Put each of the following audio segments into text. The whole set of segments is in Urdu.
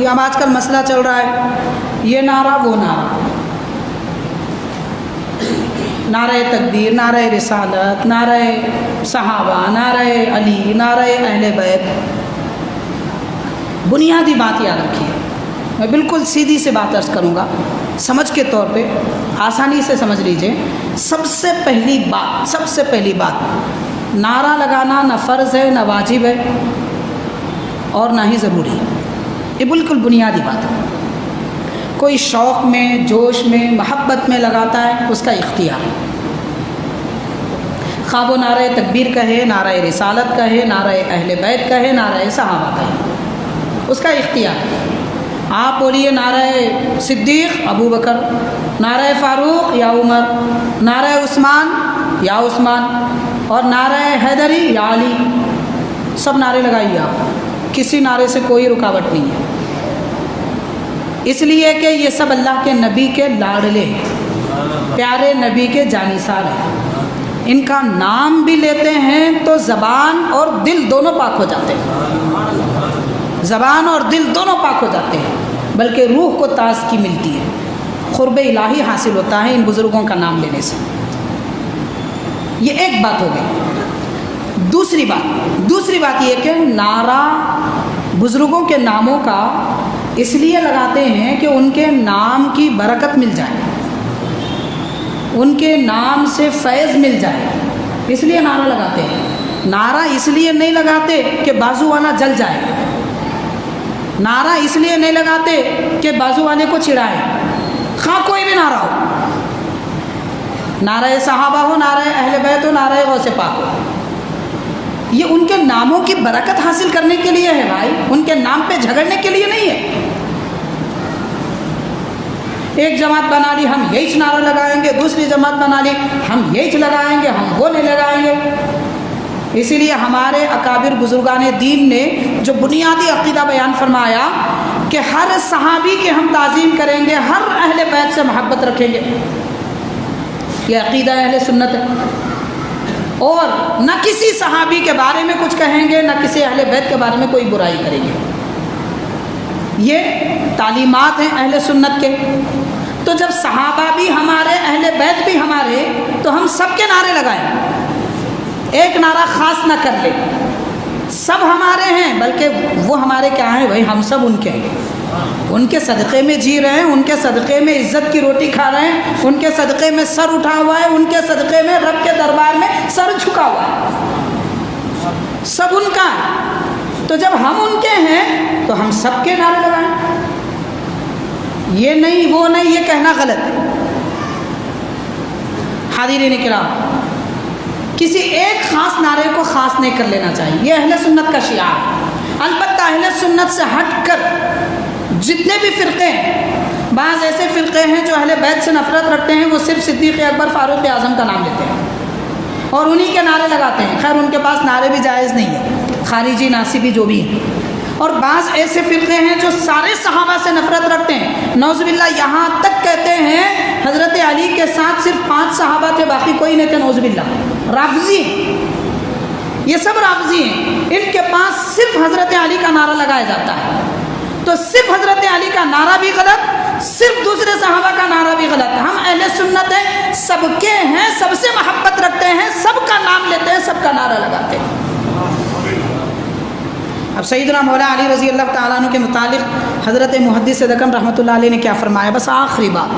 اب آج کل مسئلہ چل رہا ہے یہ نعرہ وہ نعرہ، نعرہ تکبیر، نعرہ رسالت، نعرہ صحابہ، نعرہ علی، نعرہ اہل بیت۔ بنیادی بات یاد رکھیے، میں بالکل سیدھی سے بات عرض کروں گا، سمجھ کے طور پہ آسانی سے سمجھ لیجئے۔ سب سے پہلی بات نعرہ لگانا نہ فرض ہے، نہ واجب ہے، اور نہ ہی ضروری ہے۔ یہ بالکل بنیادی بات ہے۔ کوئی شوق میں، جوش میں، محبت میں لگاتا ہے، اس کا اختیار ہے۔ خواہ وہ نعرہ تکبیر کہے، نعرہ رسالت کہے، نعرہ اہل بیت کہے، نعرہ صحابہ کہے، اس کا اختیار ہے۔ آپ بولیے نعرہ صدیق ابو بکر، نعرہ فاروق یا عمر، نعرہ عثمان یا عثمان، اور نعرہ حیدری یا علی، سب نعرے لگائیے آپ، کسی نعرے سے کوئی رکاوٹ نہیں ہے، اس لیے کہ یہ سب اللہ کے نبی کے لاڈلے، پیارے نبی کے جانثار ہیں۔ ان کا نام بھی لیتے ہیں تو زبان اور دل دونوں پاک ہو جاتے ہیں، زبان اور دل دونوں پاک ہو جاتے ہیں، بلکہ روح کو تازگی ملتی ہے، قرب الہی حاصل ہوتا ہے ان بزرگوں کا نام لینے سے۔ یہ ایک بات ہو گئی۔ دوسری بات یہ کہ نعرہ بزرگوں کے ناموں کا اس لیے لگاتے ہیں کہ ان کے نام کی برکت مل جائے، ان کے نام سے فیض مل جائے، اس لیے نعرہ لگاتے ہیں۔ نعرہ اس لیے نہیں لگاتے کہ بازو والا جل جائے، نعرہ اس لیے نہیں لگاتے کہ بازو والے کو چڑھائے، خواہ کوئی بھی نعرہ ہو، نعرہ صحابہ ہو، نعرہ اہل بیت ہو، نعرہ غوث پاک ہو، یہ ان کے ناموں کی برکت حاصل کرنے کے لیے ہے بھائی، ان کے نام پہ جھگڑنے کے لیے نہیں ہے۔ ایک جماعت بنا لی ہم یہی نعرہ لگائیں گے، دوسری جماعت بنا لی ہم یہی لگائیں گے، ہم وہ نہیں لگائیں گے۔ اسی لیے ہمارے اکابر بزرگان دین نے جو بنیادی عقیدہ بیان فرمایا کہ ہر صحابی کے ہم تعظیم کریں گے، ہر اہل بیت سے محبت رکھیں گے، یہ عقیدہ اہل سنت ہے، اور نہ کسی صحابی کے بارے میں کچھ کہیں گے، نہ کسی اہل بیت کے بارے میں کوئی برائی کریں گے۔ یہ تعلیمات ہیں اہل سنت کے۔ تو جب صحابہ بھی ہمارے، اہل بیت بھی ہمارے، تو ہم سب کے نعرے لگائیں، ایک نعرہ خاص نہ کر لیں۔ سب ہمارے ہیں، بلکہ وہ ہمارے کیا ہیں بھائی، ہم سب ان کے ہیں، ان کے صدقے میں جی رہے ہیں، ان کے صدقے میں عزت کی روٹی کھا رہے ہیں، ان کے صدقے میں سر اٹھا ہوا ہے، ان کے صدقے میں رب کے دربار میں سر جھکا ہوا ہے، سب ان کا ہے۔ تو جب ہم ان کے ہیں تو ہم سب کے نعرے لگائیں، یہ نہیں وہ نہیں، یہ کہنا غلط ہے۔ حاضرین کرام، کسی ایک خاص نعرے کو خاص نہیں کر لینا چاہیے، یہ اہل سنت کا شعار ہے۔ البتہ اہل سنت سے ہٹ کر جتنے بھی فرقے ہیں، بعض ایسے فرقے ہیں جو اہل بیت سے نفرت رکھتے ہیں، وہ صرف صدیق اکبر، فاروق اعظم کا نام لیتے ہیں اور انہی کے نعرے لگاتے ہیں۔ خیر ان کے پاس نعرے بھی جائز نہیں ہے، خارجی ناصبی جو بھی ہیں۔ اور بعض ایسے فرقے ہیں جو سارے صحابہ سے نفرت رکھتے ہیں، نعوذ باللہ، یہاں تک کہتے ہیں حضرت علی کے ساتھ صرف 5 صحابہ تھے، باقی کوئی نہیں تھے، نعوذ باللہ۔ رافضی ہیں، یہ سب رافضی ہیں، ان کے پاس صرف حضرت علی کا نعرہ لگایا جاتا ہے۔ تو صرف حضرت علی کا نعرہ بھی غلط، صرف دوسرے صحابہ کا نعرہ بھی غلط ہے۔ ہم اہل سنت ہیں، سب کے ہیں، سب سے محبت رکھتے ہیں، سب کا نام لیتے ہیں، سب کا نعرہ لگاتے ہیں۔ اب سیدنا مولا علی رضی اللہ تعالیٰ عنہ کے متعلق حضرت محدث دکن رحمۃ اللہ علیہ نے کیا فرمایا، بس آخری بات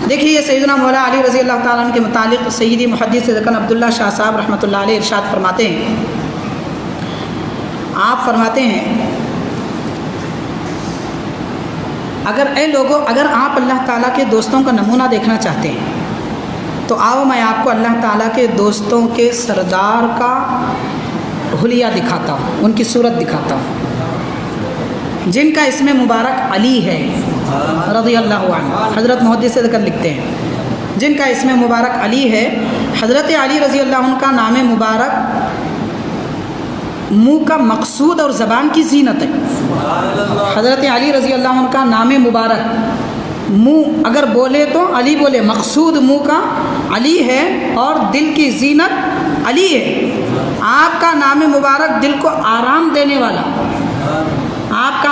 دیکھیے، سیدنا مولا علی رضی اللہ تعالیٰ عنہ کے متعلق سیدی محدث دکن عبداللہ شاہ صاحب رحمۃ اللہ علیہ ارشاد فرماتے ہیں، آپ فرماتے ہیں، اگر آپ اللہ تعالیٰ کے دوستوں کا نمونہ دیکھنا چاہتے ہیں تو آؤ میں آپ کو اللہ تعالیٰ کے دوستوں کے سردار کا حلیہ دکھاتا ہوں، ان کی صورت دکھاتا ہوں، جن کا اسم مبارک علی ہے رضی اللہ عنہ۔ حضرت محدث ذکر لکھتے ہیں جن کا اسم مبارک علی ہے، حضرت علی رضی اللہ عنہ کا نام مبارک منہ کا مقصود اور زبان کی زینت ہے۔ حضرت علی رضی اللہ عنہ کا نام مبارک منہ اگر بولے تو علی بولے، مقصود منہ کا علی ہے اور دل کی زینت علی ہے۔ آپ کا نام مبارک دل کو آرام دینے والا، آپ کا